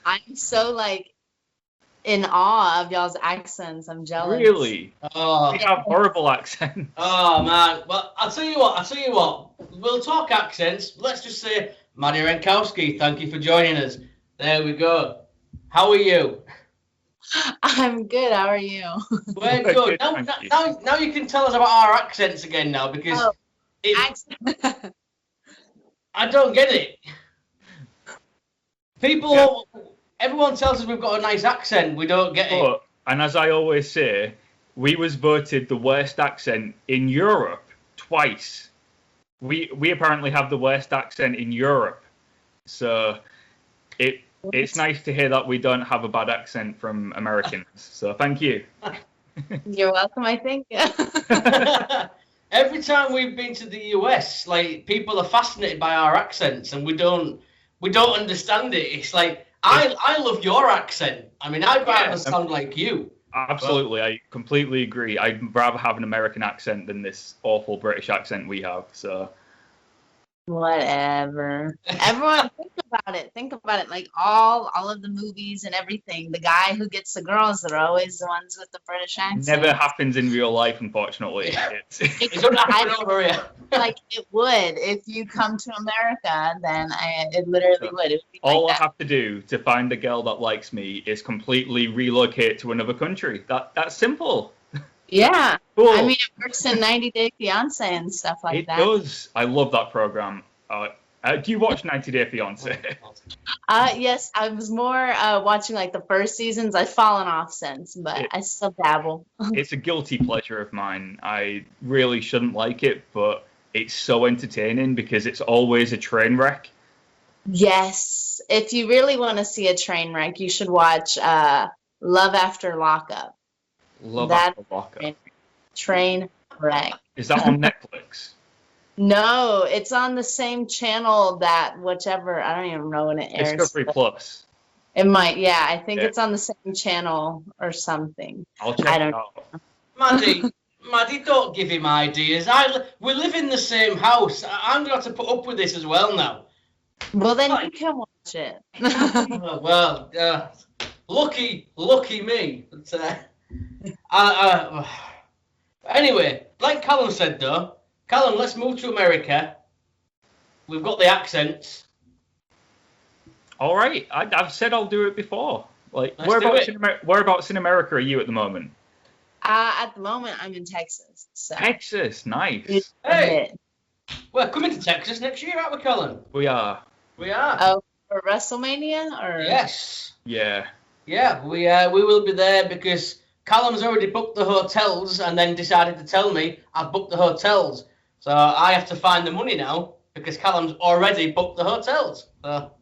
I'm so like in awe of y'all's accents. I'm jealous. Really? Oh, We have horrible accents. oh man. Well, I'll tell you what. We'll talk accents. Let's just say, Madi Wrenkowski, thank you for joining us. There we go. How are you? I'm good. How are you? We're good. Now you can tell us about our accents again now, because Accent. I don't get it. Everyone tells us we've got a nice accent. We don't get it. And as I always say, we was voted the worst accent in Europe twice. We apparently have the worst accent in Europe. So it's nice to hear that we don't have a bad accent from Americans. So thank you. You're welcome, I think. Every time we've been to the US, like, people are fascinated by our accents, and we don't understand it. It's like, I love your accent. I mean, I'd rather sound like you. Absolutely, I completely agree. I'd rather have an American accent than this awful British accent we have. So Whatever. Everyone, think about it. Like all of the movies and everything. The guy who gets the girls are always the ones with the British accent. Never happens in real life, unfortunately. It don't happen over here. Like it would if you come to America. Then it literally would. It would be All like I have to do to find a girl that likes me is completely relocate to another country. That's simple. Yeah. Cool. I mean, it works in 90 Day Fiance and stuff like that. It does. I love that program. Do you watch 90 Day Fiance? Yes, I was more watching like the first seasons. I've fallen off since, but I still dabble. It's a guilty pleasure of mine. I really shouldn't like it, but it's so entertaining because it's always a train wreck. Yes. If you really want to see a train wreck, you should watch Love After Lockup. Love After Lockup. Train wreck. Is that on Netflix? No, it's on the same channel that whichever, I don't even know when it airs. Discovery Plus. It might, yeah. I think it's on the same channel or something. I'll check it out. Maddie, don't give him ideas. We live in the same house. I'm going to have to put up with this as well now. Well, then you can watch it. Lucky me. But, anyway, like Callum said, though, Callum, let's move to America. We've got the accents. All right. I've said I'll do it before. Like, Let's whereabouts in America are you at the moment? At the moment, I'm in Texas. So. Texas, nice. Hey, we're coming to Texas next year, aren't we, Callum? We are. Oh, for WrestleMania? Or Yes. Yeah. Yeah, we will be there because Callum's already booked the hotels and then decided to tell me I've booked the hotels. So I have to find the money now because Callum's already booked the hotels. So.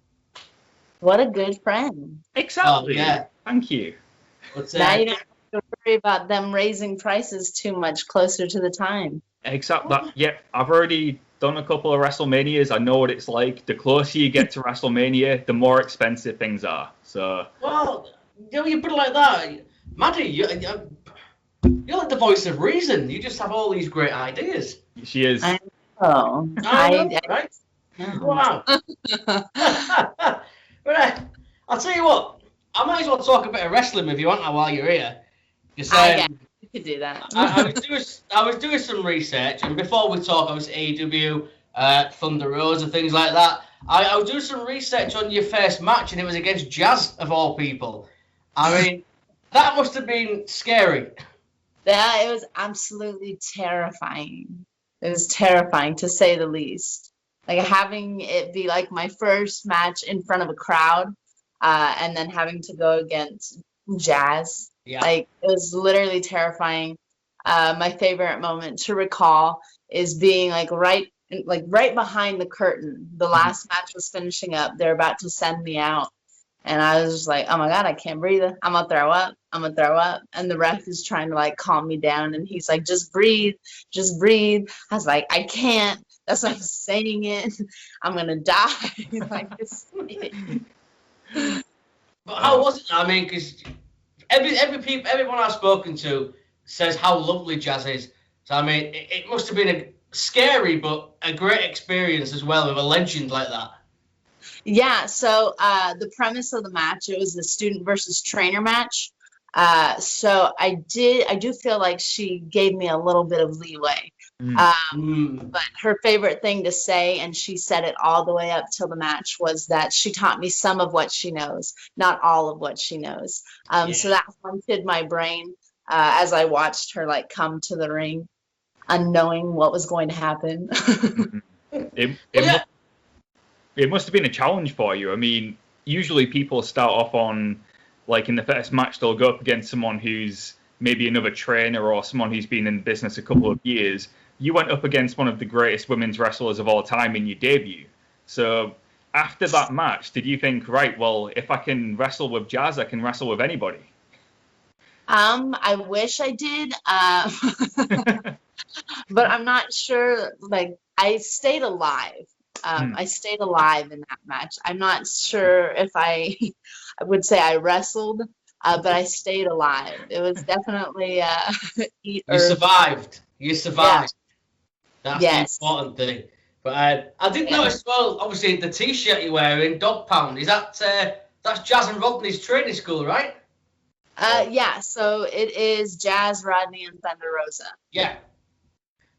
What a good friend. Exactly. Oh, yeah. Thank you. But, now you don't have to worry about them raising prices too much closer to the time. Exactly. Yeah, I've already done a couple of WrestleManias. I know what it's like. The closer you get to WrestleMania, the more expensive things are. So. Well, you put it like that. Maddie, you're like the voice of reason. You just have all these great ideas. She is. I know. Right? Wow. But I'll tell you what. I might as well talk a bit of wrestling with you, want I, while you're here. Yeah, you could do that. I was doing some research, and before we talk, obviously AEW, Thunder Rosa, things like that. I was doing some research on your first match, and it was against Jazz of all people. I mean, that must have been scary. Yeah, it was absolutely terrifying. It was terrifying, to say the least. Like, having it be, like, my first match in front of a crowd, and then having to go against Jazz. Yeah. Like, it was literally terrifying. My favorite moment to recall is being, like, right behind the curtain. The last match was finishing up. They're about to send me out. And I was just like, oh my God, I can't breathe. I'm going to throw up. And the ref is trying to like calm me down. And he's like, just breathe. I was like, I can't. That's why I'm saying it. I'm going to die. Like, just But how was it? I mean, because everyone I've spoken to says how lovely Jazz is. So, I mean, it must have been a scary but a great experience as well with a legend like that. Yeah, so the premise of the match, it was the student versus trainer match. So I do feel like she gave me a little bit of leeway. But her favorite thing to say, and she said it all the way up till the match, was that she taught me some of what she knows, not all of what she knows. So that haunted my brain as I watched her like come to the ring, unknowing what was going to happen. It must have been a challenge for you. I mean, usually people start off on, like in the first match, they'll go up against someone who's maybe another trainer or someone who's been in business a couple of years. You went up against one of the greatest women's wrestlers of all time in your debut. So after that match, did you think, right, well, if I can wrestle with Jazz, I can wrestle with anybody? I wish I did, but I'm not sure. Like, I stayed alive. I stayed alive in that match. I'm not sure if I would say I wrestled, but I stayed alive. It was definitely eat. You survived. You survived. Yeah. That's the important thing. But I did notice as well, obviously, the T-shirt you're wearing, Dog Pound, is that that's Jazz and Rodney's training school, right? Yeah, so it is Jazz, Rodney, and Thunder Rosa. Yeah.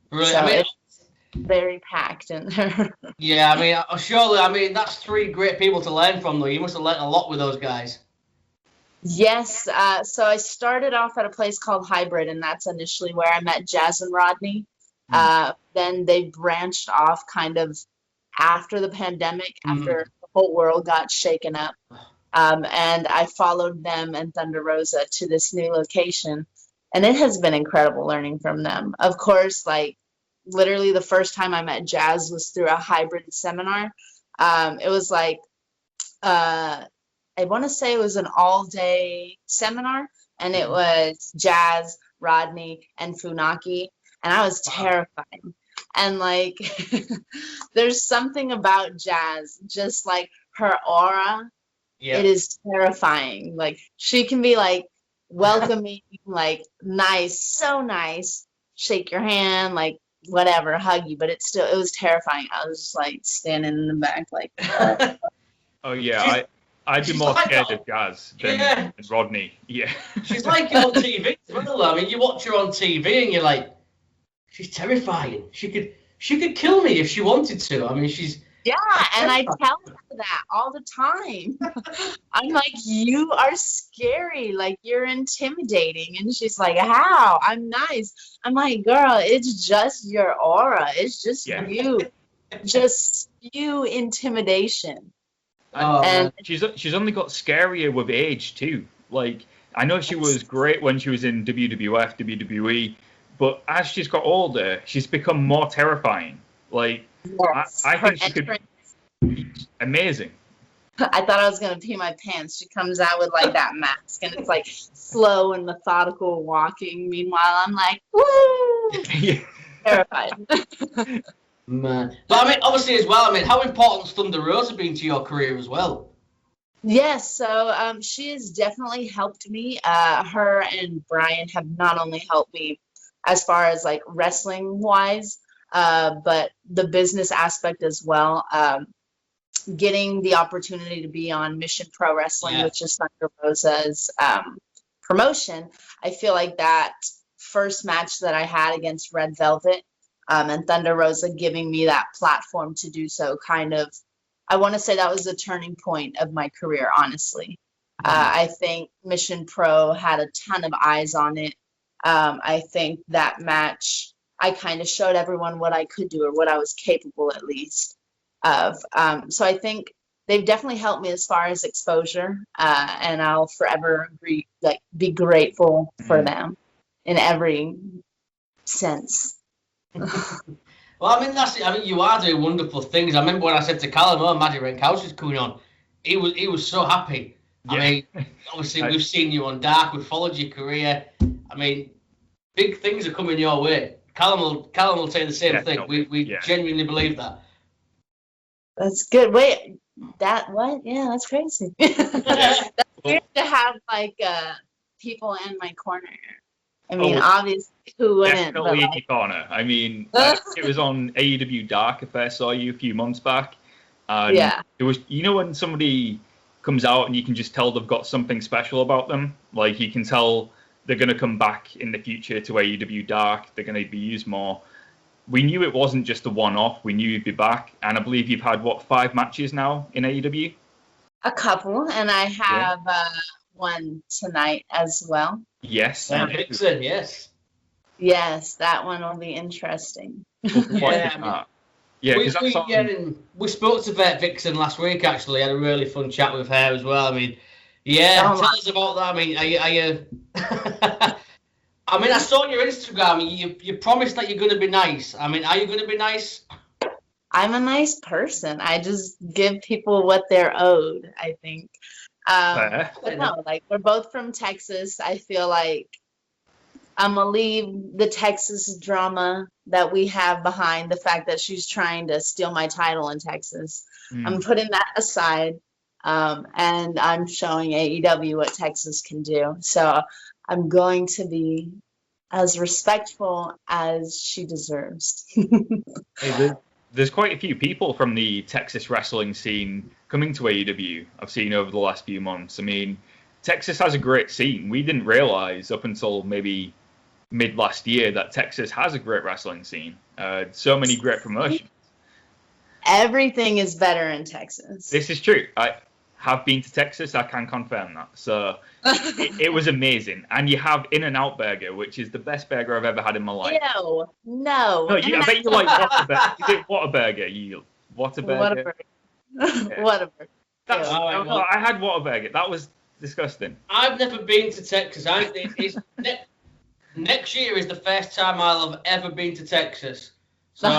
Brilliant. So I mean, it's very packed in there. Yeah, I mean, surely, I mean, that's three great people to learn from, though. You must have learned a lot with those guys. Yes, so I started off at a place called Hybrid, and that's initially where I met Jazz and Rodney. Then they branched off kind of after the pandemic, after the whole world got shaken up. And I followed them and Thunder Rosa to this new location, and it has been incredible learning from them. Of course, like literally the first time I met Jazz was through a Hybrid seminar. It was like, I want to say it was an all-day seminar, and it was Jazz, Rodney, and Funaki, and I was terrified. And like, there's something about Jazz, just like her aura. Yeah. It is terrifying. Like, she can be like welcoming, like nice, so nice, shake your hand, like whatever, hug you, but it was terrifying. I was just like standing in the back, like. Oh yeah, I'd be more scared of Jazz than Rodney. Yeah. She's like you on TV as well. I mean, you watch her on TV and you're like, she's terrifying. She could kill me if she wanted to. I mean, she's. Yeah, and I tell her that all the time. I'm like, you are scary. Like, you're intimidating. And she's like, how? I'm nice. I'm like, girl, it's just your aura. It's just you. Just spew intimidation. And she's only got scarier with age too. Like, I know she was great when she was in WWF, WWE, but as she's got older, she's become more terrifying. Like, yes, I think she could be amazing. I thought I was gonna pee my pants. She comes out with like that mask, and it's like slow and methodical walking. Meanwhile, I'm like, woo, terrified. Man. But I mean, obviously as well, I mean, how important has Thunder Rosa been to your career as well? Yes, so she has definitely helped me. Her and Brian have not only helped me as far as like wrestling wise, but the business aspect as well. Getting the opportunity to be on Mission Pro Wrestling, which is Thunder Rosa's promotion. I feel like that first match that I had against Red Velvet, and Thunder Rosa giving me that platform to do so, kind of, I want to say that was the turning point of my career, honestly. I think Mission Pro had a ton of eyes on it. I think that match, I kind of showed everyone what I could do, or what I was capable at least of. So I think they've definitely helped me as far as exposure, and I'll forever be grateful for them in every sense. Well, I mean, that's it. I mean, you are doing wonderful things. I remember when I said to Callum, "Oh, Madi Wrenkowski's coming on," he was so happy. Yeah. I mean, obviously we've seen you on Dark, we've followed your career. I mean, big things are coming your way. Callum will say the same thing. We genuinely believe that. That's good. Wait, what? Yeah, that's crazy. That's weird to have like people in my corner. I mean, obviously, who wouldn't? Definitely in your corner. I mean, it was on AEW Dark. I first saw you a few months back, And Yeah. it was, when somebody comes out and you can just tell they've got something special about them. Like, you can tell they're going to come back in the future to AEW Dark. They're going to be used more. We knew it wasn't just a one-off. We knew you'd be back. And I believe you've had, 5 matches now in AEW? A couple, and I have one tonight as well. Yes. Vixen, yes. Yes, that one will be interesting. We spoke to Vet Vixen last week, actually. Had a really fun chat with her as well. I mean, tell us about that. I mean, are you I mean, I saw on your Instagram, you promised that you're going to be nice. I mean, are you going to be nice? I'm a nice person. I just give people what they're owed, I think. But no, like, we're both from Texas. I feel like I'm going to leave the Texas drama that we have behind, the fact that she's trying to steal my title in Texas. I'm putting that aside, and I'm showing AEW what Texas can do. So I'm going to be as respectful as she deserves. There's quite a few people from the Texas wrestling scene coming to AEW, I've seen over the last few months. I mean, Texas has a great scene. We didn't realize up until maybe mid last year that Texas has a great wrestling scene. So many great promotions. Everything is better in Texas. This is true. I have been to Texas. I can confirm that. So it was amazing. And you have In-N-Out Burger, which is the best burger I've ever had in my life. No. I bet you like Whataburger. Is it Whataburger? Whataburger? Whataburger. I had Whataburger. That was disgusting. I've never been to Texas. Next year is the first time I'll have ever been to Texas. So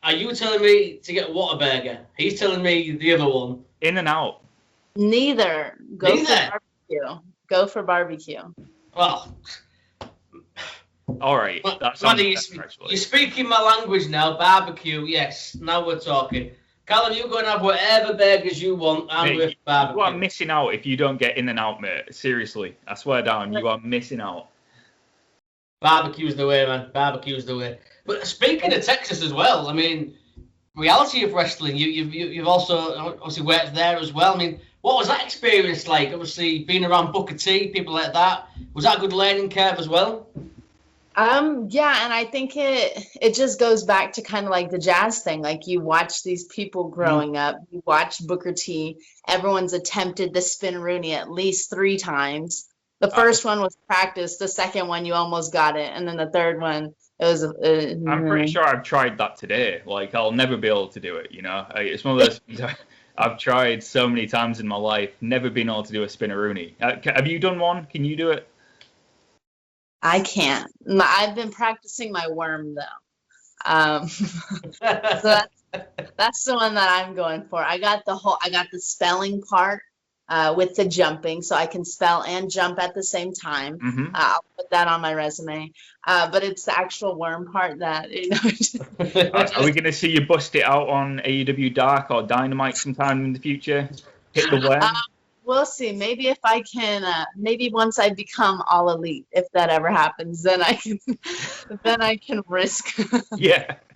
are you telling me to get Whataburger? He's telling me the other one. In-N-Out. Neither. Go for barbecue. Well, all right. Maddie, you're speaking my language now. Barbecue, yes. Now we're talking. Callum, you go and have whatever burgers you want. I'm with barbecue. You are missing out if you don't get In-N-Out, mate. Seriously. I swear down, you are missing out. Barbecue's the way, man. Barbecue's the way. But speaking of Texas as well, I mean, reality of wrestling, you've also obviously worked there as well. I mean, what was that experience like? Obviously, being around Booker T, people like that. Was that a good learning curve as well? Yeah, and I think it just goes back to kind of like the Jazz thing. Like, you watch these people growing up. You watch Booker T. Everyone's attempted the spin Rooney at least 3 times. The first one was practice. The second one, you almost got it. And then the third one, it was... I'm pretty sure I've tried that today. Like, I'll never be able to do it, you know? It's one of those things I've tried so many times in my life, never been able to do a spinneroonie. Have you done one? Can you do it? I can't. I've been practicing my worm, though. So that's the one that I'm going for. I got the spelling part. With the jumping, so I can spell and jump at the same time. I'll put that on my resume. But it's the actual worm part that, Are we going to see you bust it out on AEW Dark or Dynamite sometime in the future? Hit the worm? We'll see. Maybe if I can, maybe once I become all elite, if that ever happens, then I can risk. Risk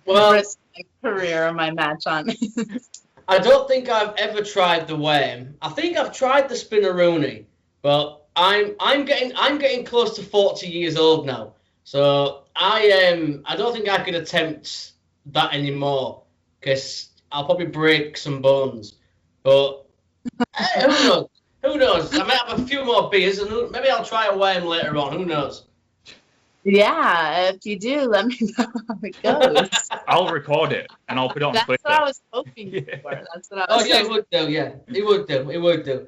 my career or my match on it. I don't think I've ever tried the worm. I think I've tried the spinneroonie, but I'm getting close to 40 years old now, so I don't think I could attempt that anymore because I'll probably break some bones. But hey, who knows? Who knows? I might have a few more beers and maybe I'll try a worm later on. Who knows? Yeah, if you do, let me know how it goes. I'll record it and I'll put it on Twitter. That's what I was hoping for. That's what I was it would do. Yeah, it would do. It would do.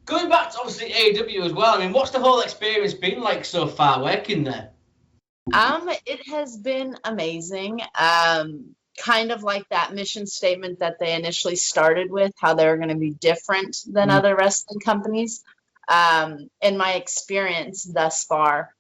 Going back to obviously AEW as well. I mean, what's the whole experience been like so far working there? It has been amazing. Kind of like that mission statement that they initially started with, how they're going to be different than other wrestling companies. In my experience thus far,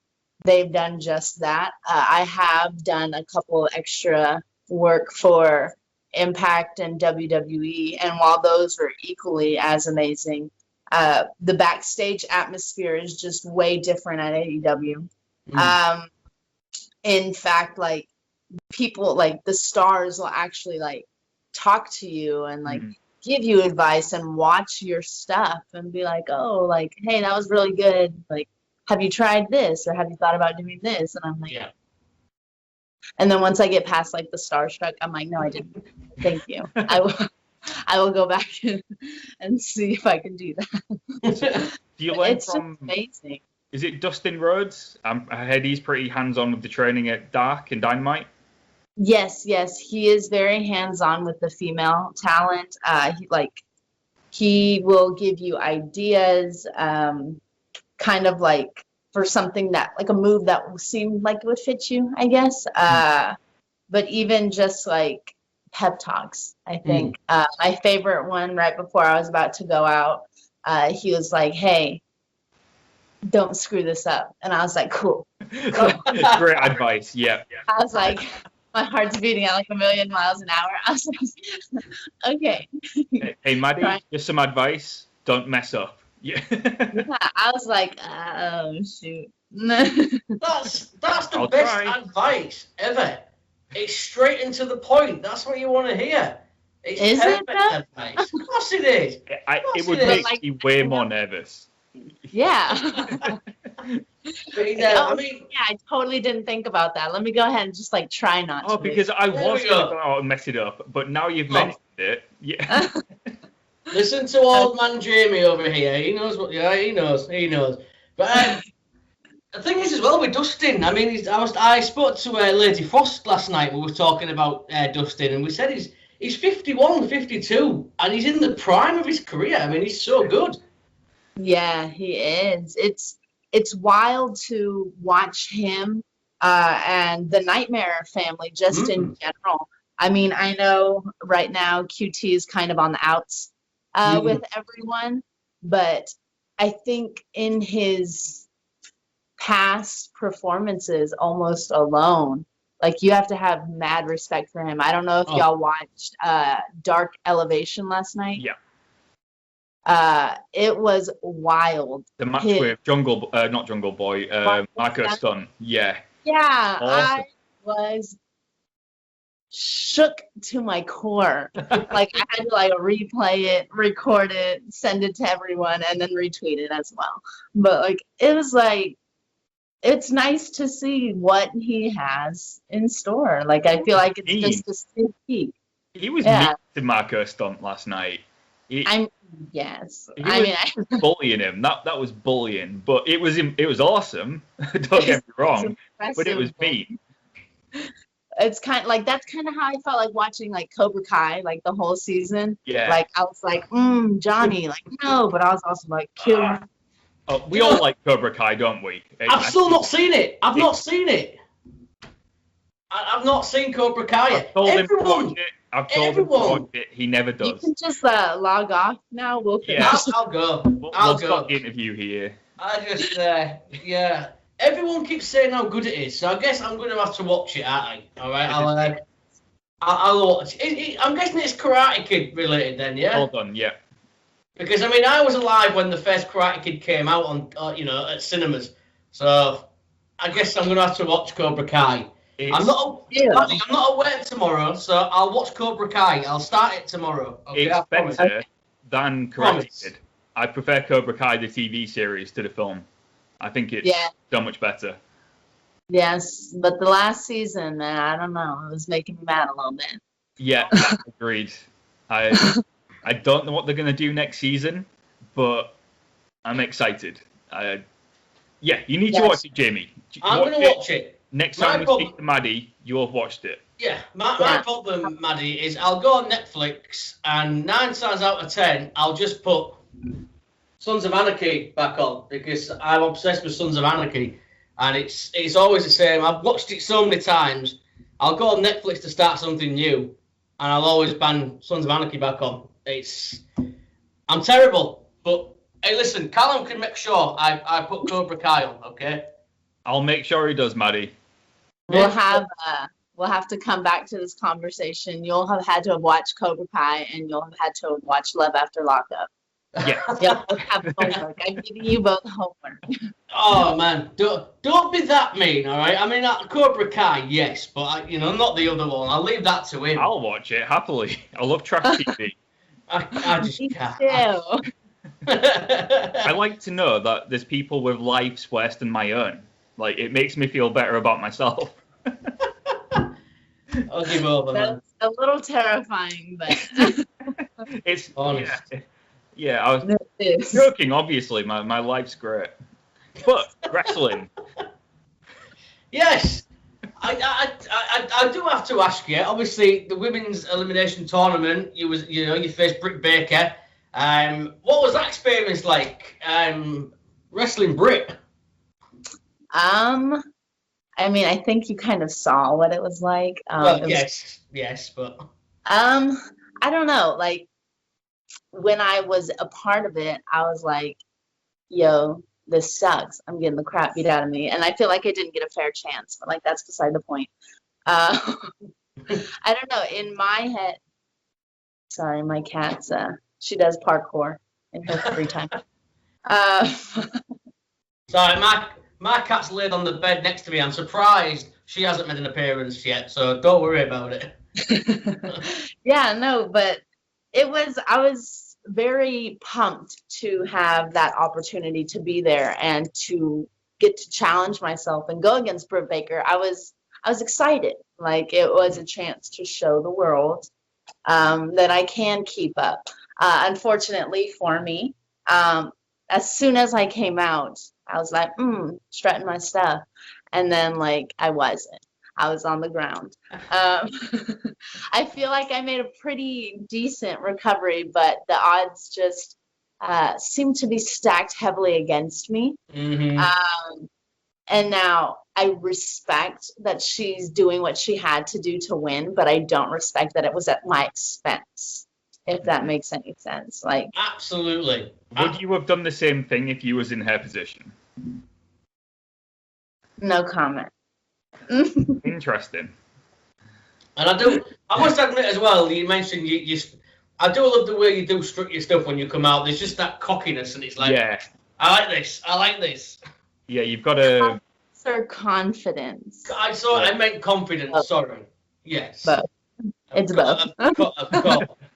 they've done just that. I have done a couple extra work for Impact and WWE, and while those were equally as amazing, the backstage atmosphere is just way different at AEW. In fact, like, people, like, the stars will actually, like, talk to you and like Mhm. give you advice and watch your stuff and be like, oh, like, hey, that was really good. Like, have you tried this or have you thought about doing this? And I'm like, Yeah. and then once I get past like the starstruck, I'm like, no, I didn't. Thank you. I will go back and see if I can do that. Do you learn It's just from? amazing. Is it Dustin Rhodes? I heard he's pretty hands-on with the training at Dark and Dynamite. Yes, he is very hands-on with the female talent. He will give you ideas, kind of like for something that like a move that seemed like it would fit you, I guess. But even just like pep talks, I think. My favorite one right before I was about to go out, he was like, "Hey, don't screw this up," and I was like, "Cool." Great advice. Yeah. I was like, my heart's beating at like 1,000,000 miles an hour. I was like, okay. Hey, Maddie, Right. just some advice. Don't mess up. Yeah. Yeah, I was like, oh shoot. That's the I'll best try. advice ever. It's straight and to the point. That's what you want to hear. It's Is it, perfect though? advice. Of course it is. It would But, make like, me way more nervous. Yeah. But, I mean, Yeah, I totally didn't think about that. Let me go ahead and just like try not Oh, to. because I There was we going to go. go out and mess it up, but now you've Oh. mentioned it. Yeah. listen to old man Jamie over here. He knows what. Yeah, he knows. But the thing is, as well with Dustin. I mean, I spoke to Lady Frost last night. We were talking about Dustin, and we said he's 51, 52, and he's in the prime of his career. I mean, he's so good. Yeah, he is. It's wild to watch him and the Nightmare family just in general. I mean, I know right now QT is kind of on the outs with everyone, but I think in his past performances almost alone, like you have to have mad respect for him. I don't know if y'all watched Dark Elevation last night. Yeah. It was wild. The match with not Jungle Boy, Marco Stunt. Yeah. Yeah, Awesome. I was shook to my core. Like I had to like replay it, record it, send it to everyone, and then retweet it as well. But like it was like it's nice to see what he has in store. Like I feel like it's just a sneak peek. He was mean to Marco Stunt last night. Yes. He was bullying him. That was bullying, but it was awesome. Don't get me wrong, but it was mean. It's kind of like that's kind of how I felt like watching like Cobra Kai like the whole season. Yeah. Like I was like, Johnny, like no, but I was also like, kill him. Oh, we all like Cobra Kai, don't we? I've still not seen it. I've not seen it. I've not seen Cobra Kai yet. I've told him to watch it. He never does. You can just log off now. We'll finish. Yeah. I'll go. We'll stop the interview here. I just, yeah. Everyone keeps saying how good it is, so I guess I'm going to have to watch it, aren't I? All right, I'll watch it. I'm guessing it's Karate Kid related then, yeah? Hold on, yeah. Because, I mean, I was alive when the first Karate Kid came out on, at cinemas, so I guess I'm going to have to watch Cobra Kai. I'm not aware tomorrow, so I'll watch Cobra Kai. I'll start it tomorrow. Okay, it's better than Karate Kid. I prefer Cobra Kai, the TV series, to the film. I think it's so much better. Yes, but the last season, I don't know, it was making me mad a little bit. Yeah, agreed. I don't know what they're going to do next season, but I'm excited. You need to watch it, Jamie. I'm going to watch it. Next time we speak to Maddie, you'll have watched it. Yeah, my problem, Maddie, is I'll go on Netflix and 9 times out of 10, I'll just put Sons of Anarchy back on because I'm obsessed with Sons of Anarchy, and it's always the same. I've watched it so many times. I'll go on Netflix to start something new, and I'll always ban Sons of Anarchy back on. I'm terrible, but hey, listen, Callum can make sure I put Cobra Kai on, okay? I'll make sure he does, Maddie. We'll have to come back to this conversation. You'll have had to have watched Cobra Kai, and you'll have had to have watched Love After Lockup. Yeah. Yeah, let's have homework. I'm giving you both homework. Oh man, don't be that mean, all right? I mean, Cobra Kai, yes, but not the other one. I'll leave that to him. I'll watch it happily. I love trash TV. I just Me can't. too. I like to know that there's people with lives worse than my own. Like, it makes me feel better about myself. I'll give over, man. That's a little terrifying, but It's Honest. yeah. I was it is. joking. Obviously, my life's great, but wrestling. Yes, I do have to ask you. Obviously, the women's elimination tournament, you faced Britt Baker. What was that experience like? Wrestling Britt. I mean, I think you kind of saw what it was like. Well, yes, but I don't know. Like when I was a part of it, I was like, "Yo, this sucks. I'm getting the crap beat out of me," and I feel like I didn't get a fair chance. But like that's beside the point. I don't know. In my head, sorry, my cat's she does parkour in her free time. sorry, my cat's laid on the bed next to me. I'm surprised she hasn't made an appearance yet, so don't worry about it. Yeah, no, but I was very pumped to have that opportunity to be there and to get to challenge myself and go against Britt Baker. I was excited. Like it was a chance to show the world that I can keep up. Unfortunately for me, as soon as I came out, I was like, strutting my stuff. And then, like, I wasn't. I was on the ground. I feel like I made a pretty decent recovery, but the odds just seem to be stacked heavily against me. Mm-hmm. And now I respect that she's doing what she had to do to win, but I don't respect that it was at my expense, if that makes any sense. Like, absolutely. Would you have done the same thing if you was in her position? no comment. Interesting. And I must admit as well, you mentioned I do love the way you do strut your stuff when you come out. There's just that cockiness, and it's like, Yeah. I like this. Yeah, you've got to. Sir, confidence. I meant confidence, sorry. Yes. Both. It's both.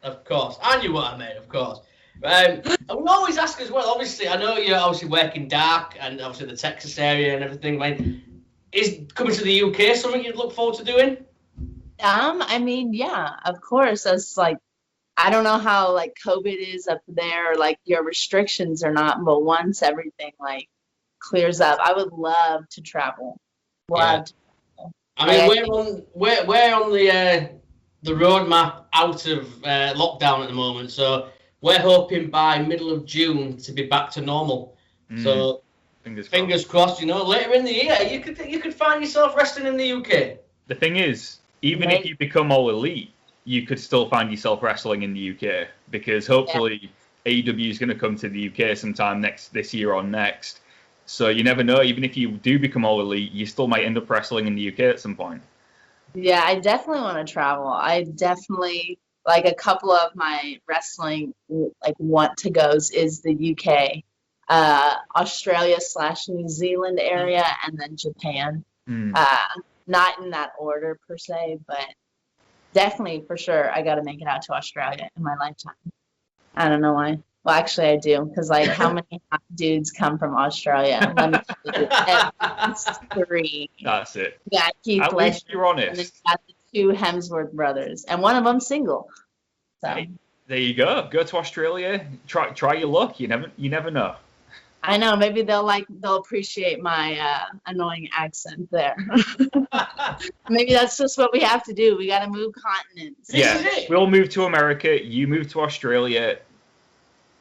Of course. I knew what I meant, of course. And we always ask as well, obviously, I know you obviously work in Dark and obviously the Texas area and everything. Is coming to the UK something you'd look forward to doing? I mean, yeah, of course. It's like, I don't know how like COVID is up there, like your restrictions or not, but once everything like clears up, I would love to travel. Love to travel. I mean, we're on the roadmap out of lockdown at the moment, so we're hoping by middle of June to be back to normal. So fingers crossed. Later in the year you could find yourself wrestling in the UK. The thing is, even if you become all elite, you could still find yourself wrestling in the UK because hopefully AEW is going to come to the UK sometime this year or next. So you never know. Even if you do become all elite, you still might end up wrestling in the UK at some point. Yeah, I definitely want to travel. I definitely like a couple of my wrestling like want to goes is the UK, Australia / New Zealand area, and then Japan. Not in that order per se, but definitely for sure I got to make it out to Australia in my lifetime. I don't know why. Well, actually I do, because like how many hot dudes come from Australia? Let me tell you, at least 3. That's it. Yeah, Keith At least you're honest. And then you got the 2 Hemsworth brothers, and one of them single. So Hey, there you go. Go to Australia. Try your luck. You never know. I know, maybe they'll appreciate my annoying accent there. Maybe that's just what we have to do. We got to move continents. Yeah, we'll move to America. You move to Australia.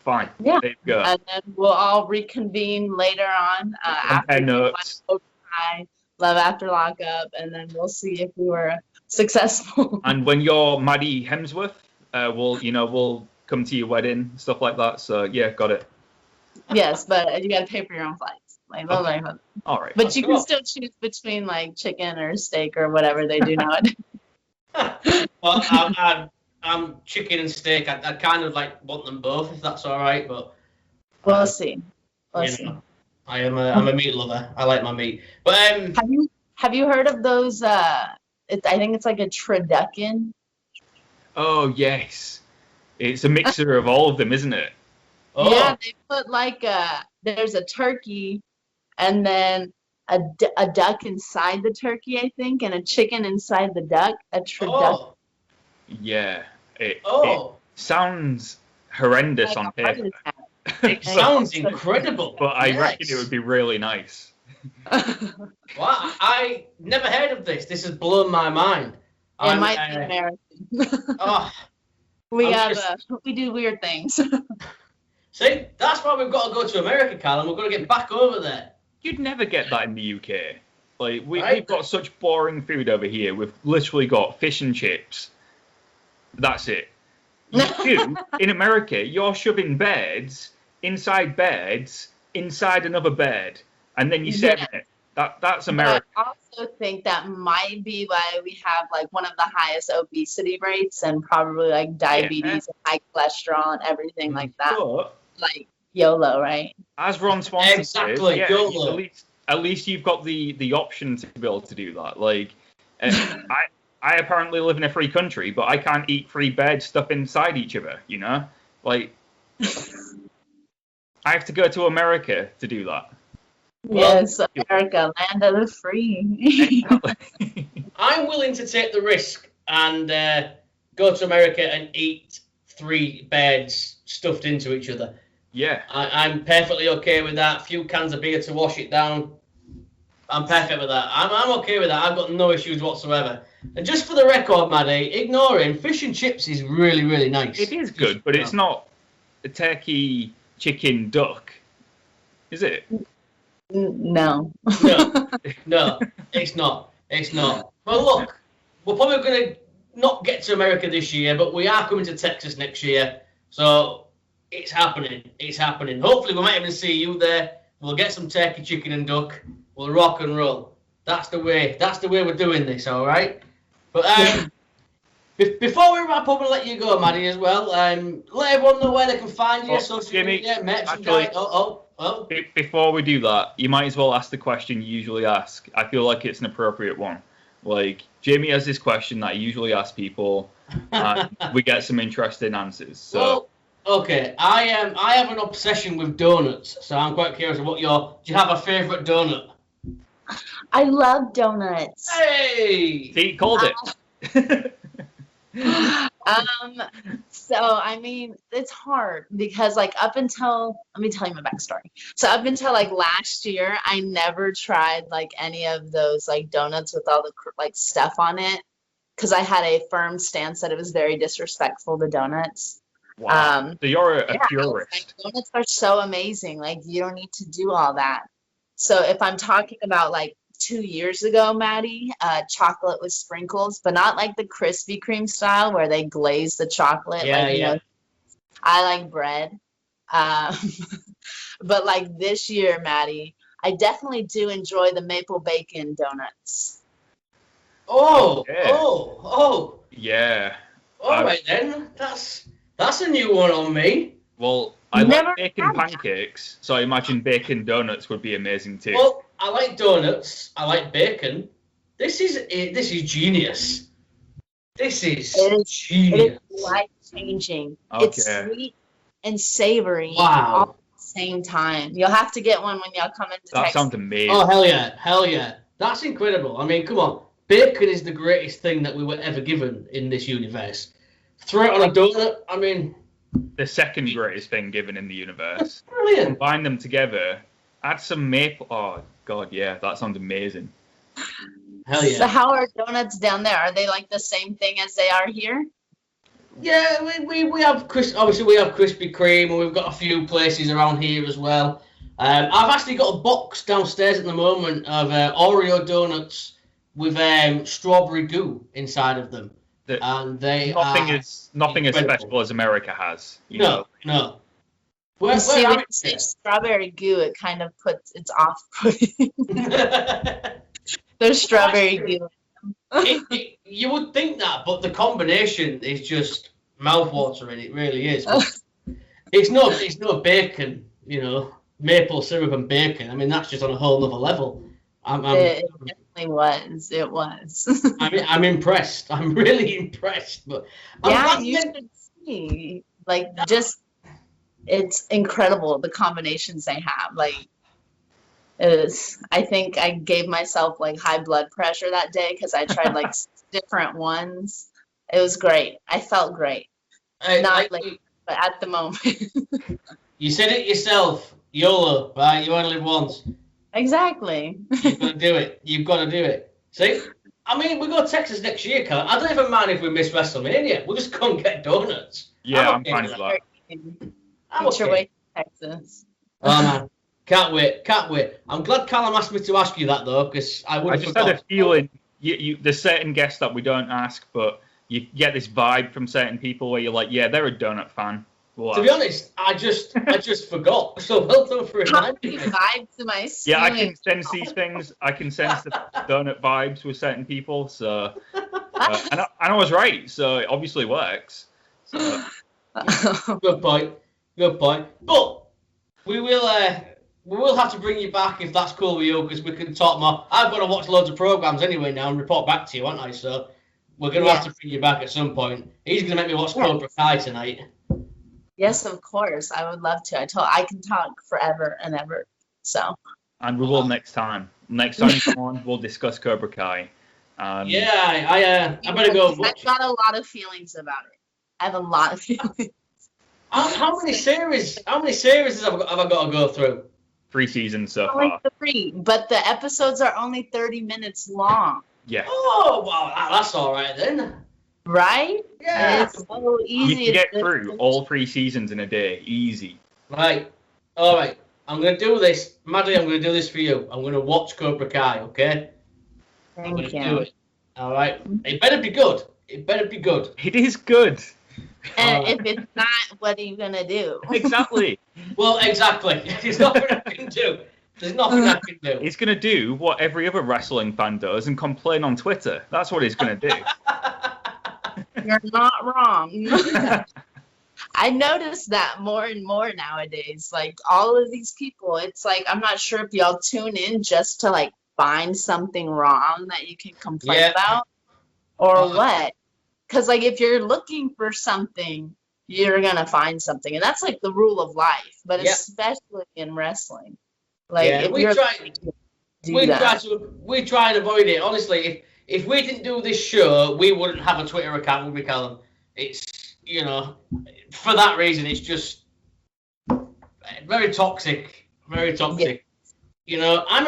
Fine. Yeah. There you go. And then we'll all reconvene later on after notes. Love After Lockup, and then we'll see if we were successful. And when you're Maddie Hemsworth, we'll come to your wedding, stuff like that. So yeah, got it. Yes, but you got to pay for your own flights. Okay. All right. But you can still choose between like chicken or steak or whatever they do nowadays. Well, chicken and steak. I kind of like want them both, if that's all right. But we'll see. We'll see. Know, I'm a meat lover. I like my meat. But have you heard of those? I think it's like a turducken. Oh yes, it's a mixture of all of them, isn't it? Oh. Yeah, they put like there's a turkey, and then a duck inside the turkey, I think, and a chicken inside the duck. A turducken. Oh. Yeah. It sounds horrendous on paper. It sounds incredible. But I reckon it would be really nice. Well, I never heard of this. This has blown my mind. It might be American. Oh, we do weird things. See, that's why we've got to go to America, Callum. We're going to get back over there. You'd never get that in the UK. Like we've got such boring food over here. We've literally got fish and chips. That's it. You in America, you're shoving beds inside another bed, and then you serving it. That's America. But I also think that might be why we have like one of the highest obesity rates and probably like diabetes and high cholesterol and everything like that. But, like YOLO, right? As Ron Swanson exactly, says, YOLO. At least you've got the option to be able to do that. Like, I apparently live in a free country, but I can't eat free beds stuff inside each other, you know? Like, I have to go to America to do that. Yes, America, land of the free. I'm willing to take the risk and go to America and eat 3 beds stuffed into each other. Yeah. I'm perfectly okay with that. A few cans of beer to wash it down. I'm perfect with that. I'm okay with that. I've got no issues whatsoever. And just for the record, Maddie, ignoring fish and chips is really, really nice. It is good, but it's not a turkey, chicken, duck, is it? No. No, it's not. It's not. Well, look, we're probably going to not get to America this year, but we are coming to Texas next year. So it's happening. It's happening. Hopefully, we might even see you there. We'll get some turkey, chicken, and duck. We'll rock and roll. That's the way. That's the way we're doing this. All right. But before we wrap up and let you go, Maddie, as well, let everyone know where they can find you. Social media, merchandise. Before we do that, you might as well ask the question you usually ask. I feel like it's an appropriate one. Like, Jamie has this question that I usually ask people, and we get some interesting answers. So. Well, okay, I have an obsession with donuts, so I'm quite curious what do you have a favourite donut? I love donuts. Hey! See, called it. So I mean, it's hard because like let me tell you my backstory. So up until like last year, I never tried like any of those like donuts with all the like stuff on it because I had a firm stance that it was very disrespectful to donuts. Wow. So you're a purist. Like, donuts are so amazing. Like you don't need to do all that. So if I'm talking about like 2 years ago, Maddie, chocolate with sprinkles, but not like the Krispy Kreme style where they glaze the chocolate. Yeah, like, you know, I like bread. But like this year, Maddie, I definitely do enjoy the maple bacon donuts. Oh, yeah. oh. Yeah. All right then. That's a new one on me. Well, I like bacon pancakes, so I imagine bacon donuts would be amazing too. Well, I like donuts. I like bacon. This is genius. This is genius. It is life-changing. Okay. It's sweet and savory all at the same time. You'll have to get one when y'all come into That Texas. sounds amazing. Oh, hell yeah. That's incredible. I mean, come on. Bacon is the greatest thing that we were ever given in this universe. Throw it on a donut, I mean... The second greatest thing given in the universe. Brilliant. Combine them together. Add some maple. Oh, God, yeah. That sounds amazing. Hell yeah. So how are donuts down there? Are they like the same thing as they are here? Yeah, we have obviously we have Krispy Kreme, and we've got a few places around here as well. I've actually got a box downstairs at the moment of Oreo donuts with strawberry goo inside of them, and they nothing as special as America has. No. When you say strawberry goo, it kind of it's off-putting. There's strawberry goo. You would think that, but the combination is just mouthwatering. It really is. It's no bacon, maple syrup and bacon. I mean, that's just on a whole other level. It definitely was. It was. I'm impressed. I'm really impressed. But you should see. Like, just it's incredible the combinations they have. Like, I think I gave myself like high blood pressure that day because I tried like different ones. It was great. I felt great. Not like, but at the moment. You said it yourself. YOLO, right? You only live once. Exactly. You've got to do it. You've got to do it. See? I mean, we go to Texas next year, Callum. I don't even mind if we miss WrestleMania. We'll just go and get donuts. Yeah, I'm fine with that. I'm Future way to Texas. Oh, man. Can't wait. I'm glad Callum asked me to ask you that, though, because I would have just had a feeling there's certain guests that we don't ask, but you get this vibe from certain people where you're like, yeah, they're a donut fan. Well, to be honest, I just forgot. So well done for reminding me. Vibe to my yeah, I can sense these things. I can sense the donut vibes with certain people. So, and I was right. So it obviously works. So. Good point. But we will have to bring you back if that's cool with you, because we can talk more. I've got to watch loads of programs anyway now and report back to you, aren't I? So we're going to have to bring you back at some point. He's going to make me watch Cobra Kai tonight. Yes, of course. I would love to. I can talk forever and ever. So. And we will next time. Next time you come on, we'll discuss Cobra Kai. I better go. I've got a lot of feelings about it. I have a lot of feelings. How many series have I got to go through? 3 seasons so only far. 3, but the episodes are only 30 minutes long. Yeah. Oh, well, that's all right then. Right? Yeah. It's so easy. You can get through all 3 seasons in a day. Easy. Right. All right. I'm going to do this. Maddie, I'm going to do this for you. I'm going to watch Cobra Kai, okay? Thank you. Do it. All right. It better be good. It is good. And if it's not, what are you going to do? Exactly. Well, exactly. There's nothing I can do. He's going to do what every other wrestling fan does and complain on Twitter. That's what he's going to do. You're not wrong. I noticed that more and more nowadays. Like, all of these people, it's like, I'm not sure if y'all tune in just to, like, find something wrong that you can complain about or what. Because, like, if you're looking for something, you're going to find something. And that's, like, the rule of life, but especially in wrestling. Like, if we try and avoid it. Honestly, if we didn't do this show, we wouldn't have a Twitter account, would we, Callum? It's, for that reason, it's just very toxic. Very toxic. Yeah. I've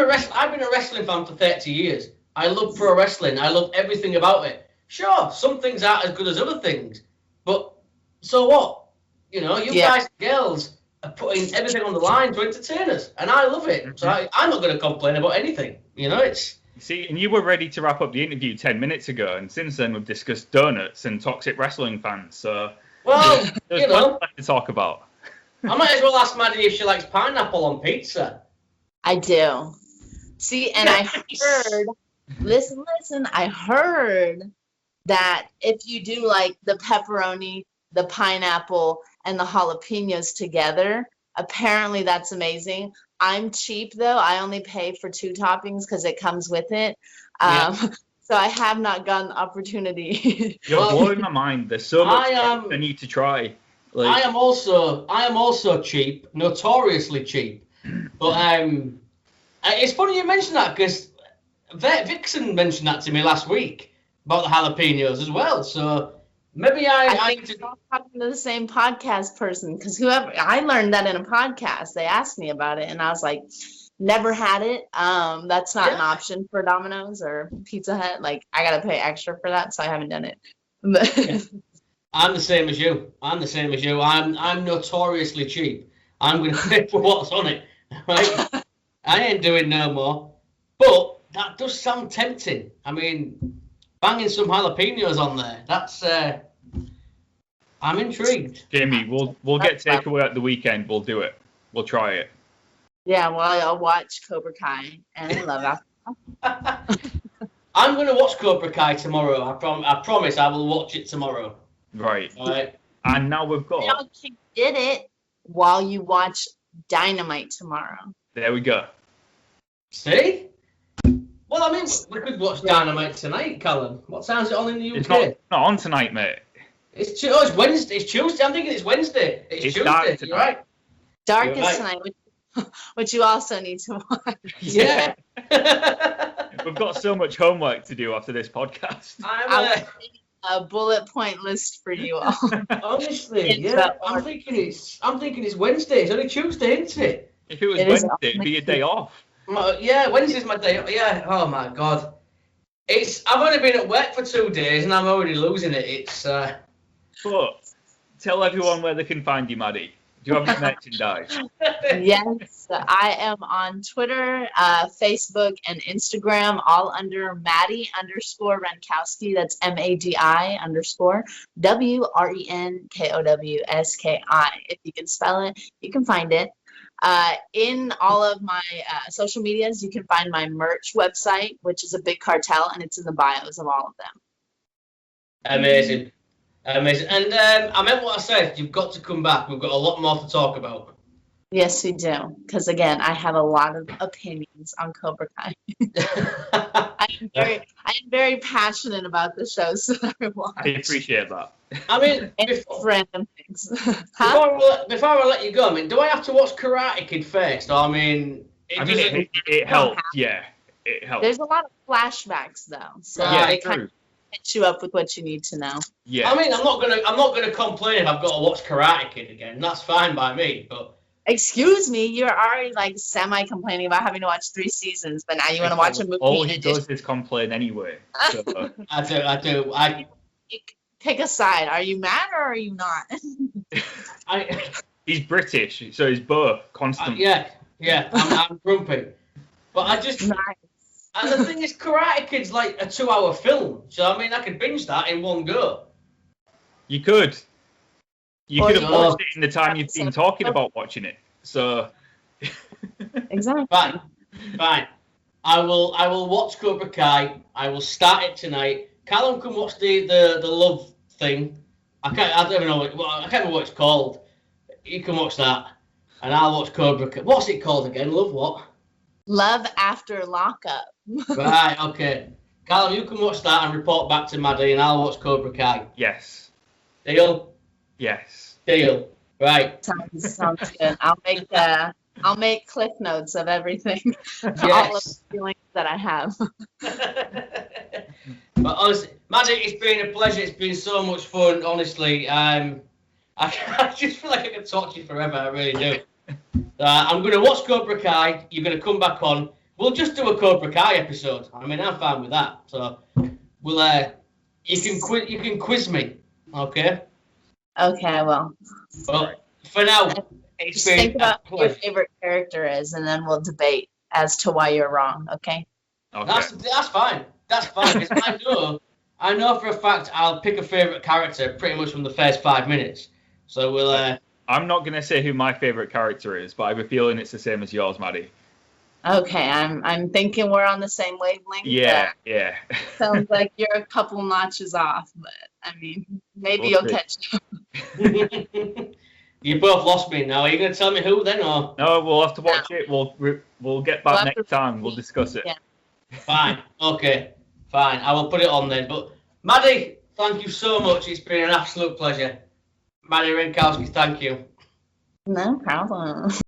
been a wrestling fan for 30 years. I love pro wrestling. I love everything about it. Sure, some things aren't as good as other things, but so what? You guys and girls are putting everything on the line to entertain us, and I love it. So I'm not going to complain about anything. It's. See, and you were ready to wrap up the interview 10 minutes ago, and since then we've discussed donuts and toxic wrestling fans. So, there's left to talk about. I might as well ask Maddie if she likes pineapple on pizza. I do. See, and I heard. Listen. I heard that if you do like the pepperoni, the pineapple, and the jalapenos together, apparently that's amazing. I'm cheap though. I only pay for 2 toppings because it comes with it. So I have not gotten the opportunity. You're blowing my mind. There's so much I need to try. I am also cheap, notoriously cheap. But it's funny you mention that because Vixen mentioned that to me last week about the jalapenos as well. So maybe I need to talking to the same podcast person, because I learned that in a podcast. They asked me about it, and I was like, never had it. That's not an option for Domino's or Pizza Hut. Like, I gotta pay extra for that, so I haven't done it. But I'm the same as you. I'm notoriously cheap. I'm gonna pay for what's on it. Right? I ain't doing no more. But that does sound tempting. I mean, banging some jalapenos on there. That's I'm intrigued. Jamie, we'll get takeaway at the weekend. We'll do it. We'll try it. Yeah, well, I'll watch Cobra Kai and I love that. I'm going to watch Cobra Kai tomorrow. I promise I will watch it tomorrow. Right. All right. And now we've got... Y'all can get it while you watch Dynamite tomorrow. There we go. See? Well, I mean, we could watch Dynamite tonight, Callum. What time's it on in the UK? It's not on tonight, mate. It's Wednesday. It's Tuesday. I'm thinking it's Wednesday. It's Tuesday. Dark You're right. Dark You're is right. tonight, which you also need to watch. Yeah. We've got so much homework to do after this podcast. I'm, A bullet point list for you all. honestly, yeah. I'm thinking it's Wednesday. It's only Tuesday, isn't it? If it was It is Wednesday, it'd be a day off. Yeah, Wednesday's my day. Yeah. Oh my God. I've only been at work for 2 days and I'm already losing it. It's. But tell everyone where they can find you, Maddie. Do you have any merchandise? Yes, I am on Twitter, Facebook, and Instagram, all under Madi_Wrenkowski. That's MADI_WRENKOWSKI. If you can spell it, you can find it. In all of my social medias, you can find my merch website, which is a big cartel, and it's in the bios of all of them. Amazing. Amazing. And I meant what I said. You've got to come back. We've got a lot more to talk about. Yes, we do. Because, again, I have a lot of opinions on Cobra Kai. I am very passionate about the shows that I watch. I appreciate that. I mean, And before, random things. Huh? before I let you go, I mean, do I have to watch Karate Kid first? Or, I mean, It helps. Yeah, it helps. There's a lot of flashbacks, though. So Yeah, they kind of hit you up with what you need to know. Yeah. I mean, I'm not gonna complain if I've got to watch Karate Kid again. That's fine by me. But Excuse me, you're already like semi-complaining about having to watch 3 seasons, but now you want to watch a movie. All he does is complain anyway. So. I do. Pick a side. Are you mad or are you not? He's British, so he's both constant. Yeah. I'm grumpy. But I just. Nice. And the thing is, Karate Kid's like a 2-hour film. So, I mean, I could binge that in one go. You could. You Or could have you- watched it in the time you've been talking about watching it. So. Exactly. Fine. I will watch Cobra Kai. I will start it tonight. Callum can watch the love thing. I don't even know I can't remember what it's called. You can watch that. And I'll watch Cobra Kai. What's it called again? Love what? Love After Lockup. Right, okay. Callum, you can watch that and report back to Maddie, and I'll watch Cobra Kai. Yes. Deal? Yes. Deal. Right. Sounds good. I'll make cliff notes of everything. All of the Yes. feelings that I have. But honestly, Maddie, it's been a pleasure. It's been so much fun, honestly. I just feel like I could talk to you forever. I really do. I'm going to watch Cobra Kai. You're going to come back on. We'll just do a Cobra Kai episode. I mean, I'm fine with that. So we'll you can quiz me, okay? Okay, I will. But for now, it's Just been think about a who your pleasure. favorite character is, and then we'll debate as to why you're wrong. Okay. Okay. That's fine. That's fine. 'Cause I know for a fact I'll pick a favorite character pretty much from the first 5 minutes. So we'll. I'm not going to say who my favourite character is, but I have a feeling it's the same as yours, Maddie. Okay, I'm thinking we're on the same wavelength. Yeah, yeah. Sounds like you're a couple notches off, but I mean, maybe We'll you'll see. catch up. You both lost me now. Are you going to tell me who then, or No, we'll have to watch it. We'll get We'll back have next to- time. We'll discuss it. Yeah. fine? Okay, fine. I will put it on then. But Maddie, thank you so much. It's been an absolute pleasure. Madi Wrenkowski, thank you. No problem.